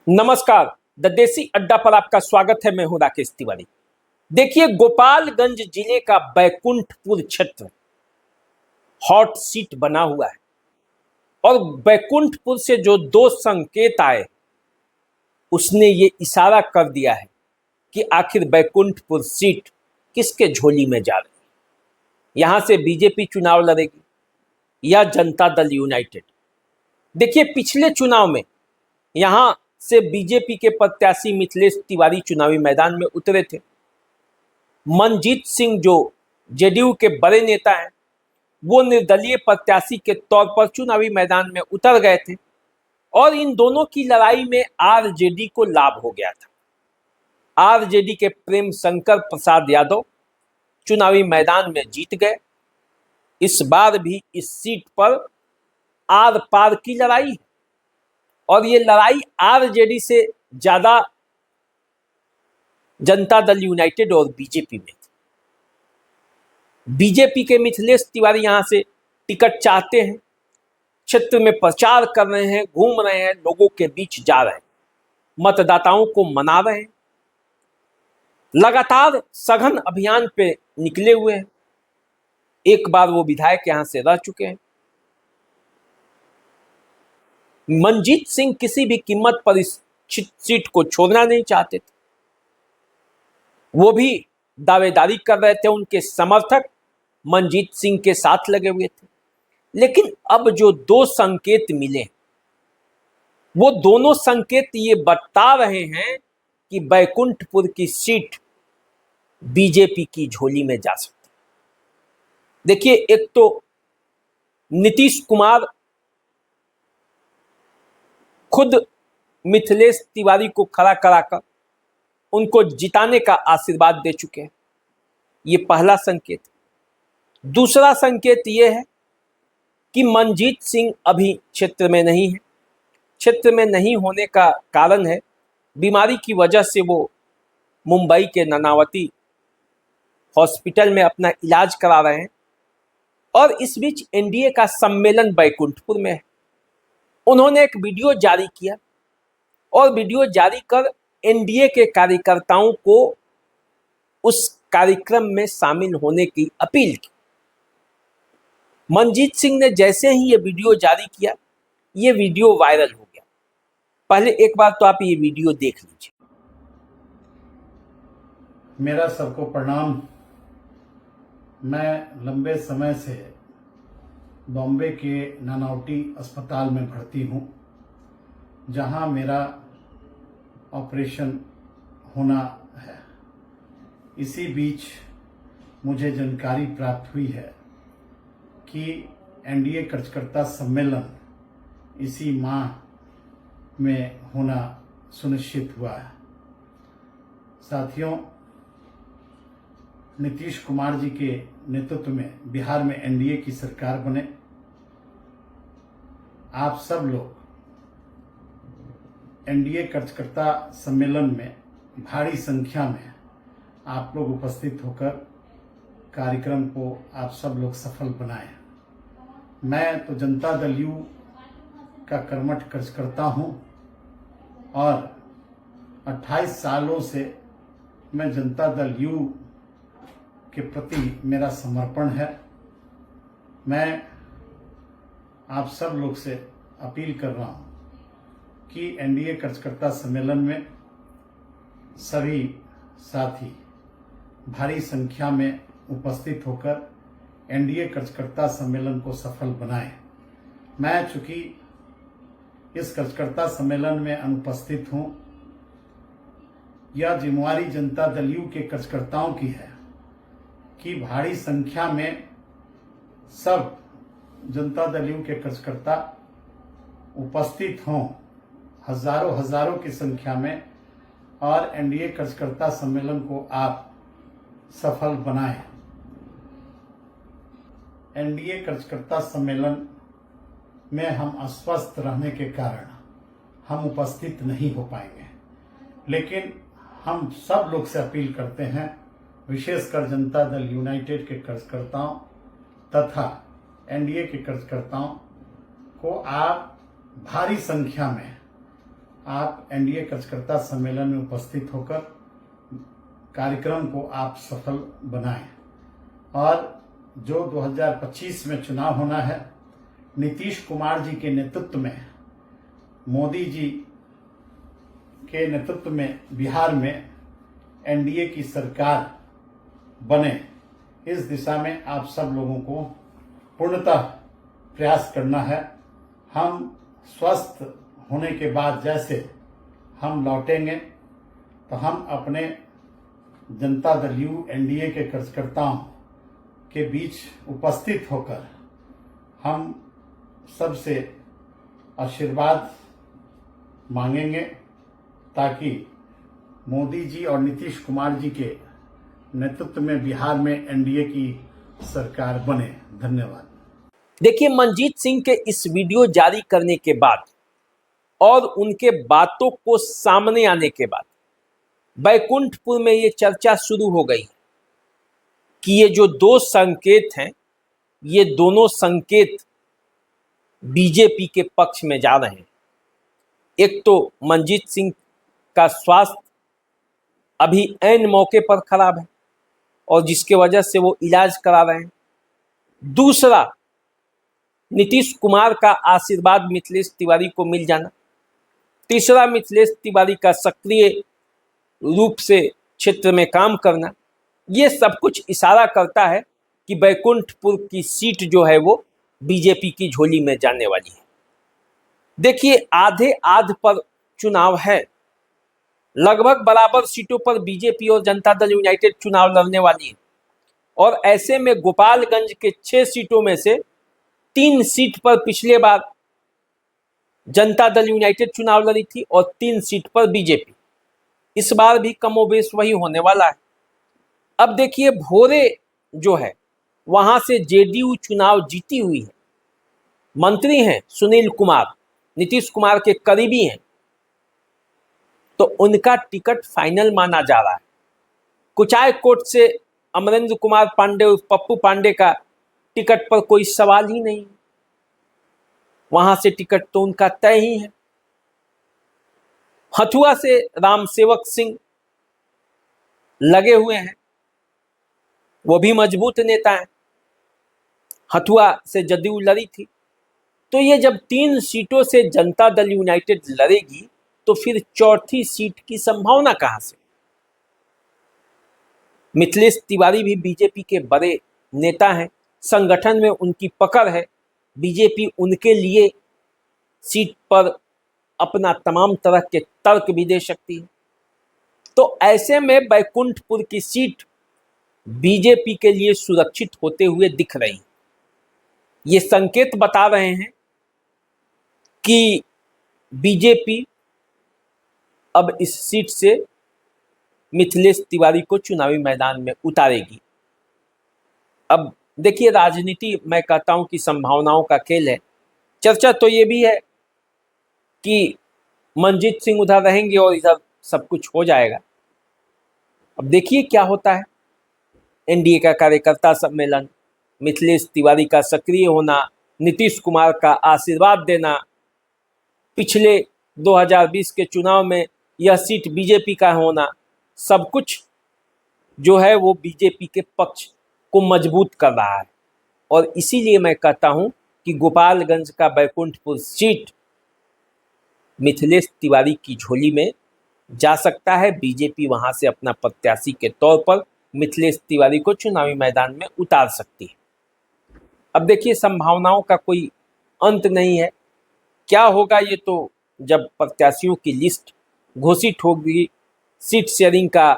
नमस्कार। द देसी अड्डा पर आपका स्वागत है। मैं हूं राकेश तिवारी। देखिए, गोपालगंज जिले का बैकुंठपुर क्षेत्र हॉट सीट बना हुआ है और बैकुंठपुर से जो दो संकेत आए उसने ये इशारा कर दिया है कि आखिर बैकुंठपुर सीट किसके झोली में जा रही है। यहां से बीजेपी चुनाव लड़ेगी या जनता दल यूनाइटेड। देखिए, पिछले चुनाव में यहां से बीजेपी के प्रत्याशी मिथिलेश तिवारी चुनावी मैदान में उतरे थे। मनजीत सिंह जो जेडीयू के बड़े नेता हैं, वो निर्दलीय प्रत्याशी के तौर पर चुनावी मैदान में उतर गए थे और इन दोनों की लड़ाई में आरजेडी को लाभ हो गया था। आरजेडी के प्रेम शंकर प्रसाद यादव चुनावी मैदान में जीत गए। इस बार भी इस सीट पर आर पार की लड़ाई है और ये लड़ाई आरजेडी से ज्यादा जनता दल यूनाइटेड और बीजेपी में थी। बीजेपी के मिथिलेश तिवारी यहां से टिकट चाहते हैं, क्षेत्र में प्रचार कर रहे हैं, घूम रहे हैं, लोगों के बीच जा रहे हैं, मतदाताओं को मना रहे हैं, लगातार सघन अभियान पे निकले हुए हैं। एक बार वो विधायक यहां से रह चुके हैं। मनजीत सिंह किसी भी कीमत पर इस सीट को छोड़ना नहीं चाहते थे। वो भी दावेदारी कर रहे थे, उनके समर्थक मनजीत सिंह के साथ लगे हुए थे। लेकिन अब जो दो संकेत मिले, वो दोनों संकेत ये बता रहे हैं कि बैकुंठपुर की सीट बीजेपी की झोली में जा सकती है। देखिए, एक तो नीतीश कुमार खुद मिथिलेश तिवारी को खड़ा कराकर उनको जिताने का आशीर्वाद दे चुके हैं। ये पहला संकेत। दूसरा संकेत ये है कि मनजीत सिंह अभी क्षेत्र में नहीं है। क्षेत्र में नहीं होने का कारण है बीमारी की वजह से वो मुंबई के नानावती हॉस्पिटल में अपना इलाज करा रहे हैं और इस बीच एनडीए का सम्मेलन बैकुंठपुर में है। उन्होंने एक वीडियो जारी किया और वीडियो जारी कर एनडीए के कार्यकर्ताओं को उस कार्यक्रम में शामिल होने की अपील की। मनजीत सिंह ने जैसे ही ये वीडियो जारी किया, ये वीडियो वायरल हो गया। पहले एक बार तो आप ये वीडियो देख लीजिए। मेरा सबको प्रणाम। मैं लंबे समय से बॉम्बे के नानावटी अस्पताल में भर्ती हूँ, जहाँ मेरा ऑपरेशन होना है। इसी बीच मुझे जानकारी प्राप्त हुई है कि एनडीए कार्यकर्ता सम्मेलन इसी माह में होना सुनिश्चित हुआ है। साथियों, नीतीश कुमार जी के नेतृत्व में बिहार में एनडीए की सरकार बने। आप सब लोग एनडीए कार्यकर्ता सम्मेलन में भारी संख्या में आप लोग उपस्थित होकर कार्यक्रम को आप सब लोग सफल बनाएं। मैं तो जनता दल यू का कर्मठ कार्यकर्ता हूं और 28 सालों से मैं जनता दल यू के प्रति मेरा समर्पण है। मैं आप सब लोग से अपील कर रहा हूं कि एनडीए कार्यकर्ता सम्मेलन में सभी साथी भारी संख्या में उपस्थित होकर एनडीए कार्यकर्ता सम्मेलन को सफल बनाएं। मैं चूंकि इस कार्यकर्ता सम्मेलन में अनुपस्थित हूं, यह जिम्मेवारी जनता दल यू के कार्यकर्ताओं की है कि भारी संख्या में सब जनता दल यू के कार्यकर्ता उपस्थित हों, हजारों की संख्या में, और एनडीए कार्यकर्ता सम्मेलन को आप सफल बनाएं। एनडीए कार्यकर्ता सम्मेलन में हम अस्वस्थ रहने के कारण हम उपस्थित नहीं हो पाएंगे, लेकिन हम सब लोग से अपील करते हैं, विशेषकर जनता दल यूनाइटेड के कार्यकर्ताओं तथा एनडीए के कार्यकर्ताओं को, आप भारी संख्या में आप एनडीए कार्यकर्ता सम्मेलन में उपस्थित होकर कार्यक्रम को आप सफल बनाएं और जो 2025 में चुनाव होना है, नीतीश कुमार जी के नेतृत्व में, मोदी जी के नेतृत्व में बिहार में एनडीए की सरकार बने, इस दिशा में आप सब लोगों को पूर्णतः प्रयास करना है। हम स्वस्थ होने के बाद जैसे हम लौटेंगे तो हम अपने जनता दल यू एनडीए के कार्यकर्ताओं के बीच उपस्थित होकर हम सबसे आशीर्वाद मांगेंगे ताकि मोदी जी और नीतीश कुमार जी के नेतृत्व में बिहार में एनडीए की सरकार बने। धन्यवाद। देखिए, मनजीत सिंह के इस वीडियो जारी करने के बाद और उनके बातों को सामने आने के बाद बैकुंठपुर में ये चर्चा शुरू हो गई कि ये जो दो संकेत हैं, ये दोनों संकेत बीजेपी के पक्ष में जा रहे हैं। एक तो मनजीत सिंह का स्वास्थ्य अभी ऐन मौके पर खराब है और जिसके वजह से वो इलाज करा रहे हैं। दूसरा, नीतीश कुमार का आशीर्वाद मिथिलेश तिवारी को मिल जाना। तीसरा, मिथिलेश तिवारी का सक्रिय रूप से क्षेत्र में काम करना। ये सब कुछ इशारा करता है कि बैकुंठपुर की सीट जो है वो बीजेपी की झोली में जाने वाली है। देखिए, आधे आध पर चुनाव है, लगभग बराबर सीटों पर बीजेपी और जनता दल यूनाइटेड चुनाव लड़ने वाली है और ऐसे में गोपालगंज के 6 सीटों में से 3 सीट पर पिछले बार जनता दल यूनाइटेड चुनाव लड़ी थी और 3 सीट पर बीजेपी। इस बार भी कमोबेश वही होने वाला है। अब देखिए, भोरे जो है वहां से जेडीयू चुनाव जीती हुई है। मंत्री हैं सुनील कुमार, नीतीश कुमार के करीबी हैं, तो उनका टिकट फाइनल माना जा रहा है। कुचायकोट से अमरेंद्र कुमार पांडे उर्फ पप्पू पांडे का टिकट पर कोई सवाल ही नहीं, वहां से टिकट तो उनका तय ही है। हथुआ से राम सेवक सिंह लगे हुए हैं, वो भी मजबूत नेता हैं, हथुआ से जदयू लड़ी थी। तो ये जब 3 सीटों से जनता दल यूनाइटेड लड़ेगी तो फिर चौथी सीट की संभावना कहां से? मिथिलेश तिवारी भी बीजेपी के बड़े नेता हैं, संगठन में उनकी पकड़ है, बीजेपी उनके लिए सीट पर अपना तमाम तरह के तर्क भी दे सकती है। तो ऐसे में बैकुंठपुर की सीट बीजेपी के लिए सुरक्षित होते हुए दिख रही है। ये संकेत बता रहे हैं कि बीजेपी अब इस सीट से मिथिलेश तिवारी को चुनावी मैदान में उतारेगी। अब देखिए, राजनीति मैं कहता हूं कि संभावनाओं का खेल है। चर्चा तो ये भी है कि मनजीत सिंह उधर रहेंगे और इधर सब कुछ हो जाएगा। अब देखिए क्या होता है। एनडीए का कार्यकर्ता सम्मेलन, मिथिलेश तिवारी का सक्रिय होना, नीतीश कुमार का आशीर्वाद देना, पिछले 2020 के चुनाव में यह सीट बीजेपी का होना, सब कुछ जो है वो बीजेपी के पक्ष को मजबूत कर रहा है। और इसीलिए मैं कहता हूं कि गोपालगंज का बैकुंठपुर सीट मिथिलेश तिवारी की झोली में जा सकता है। बीजेपी वहां से अपना प्रत्याशी के तौर पर मिथिलेश तिवारी को चुनावी मैदान में उतार सकती है। अब देखिए, संभावनाओं का कोई अंत नहीं है। क्या होगा ये तो जब प्रत्याशियों की लिस्ट घोषित होगी, सीट शेयरिंग का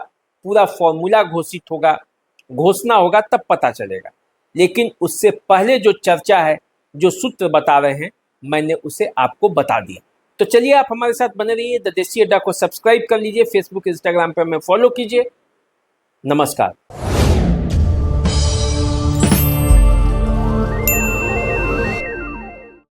पूरा फॉर्मूला घोषित होगा, घोषणा होगा, तब पता चलेगा। लेकिन उससे पहले जो चर्चा है, जो सूत्र बता रहे हैं, मैंने उसे आपको बता दिया। तो चलिए, आप हमारे साथ बने रहिए। द देसी अड्डा को सब्सक्राइब कर लीजिए, फेसबुक इंस्टाग्राम पर हमें फॉलो कीजिए। नमस्कार।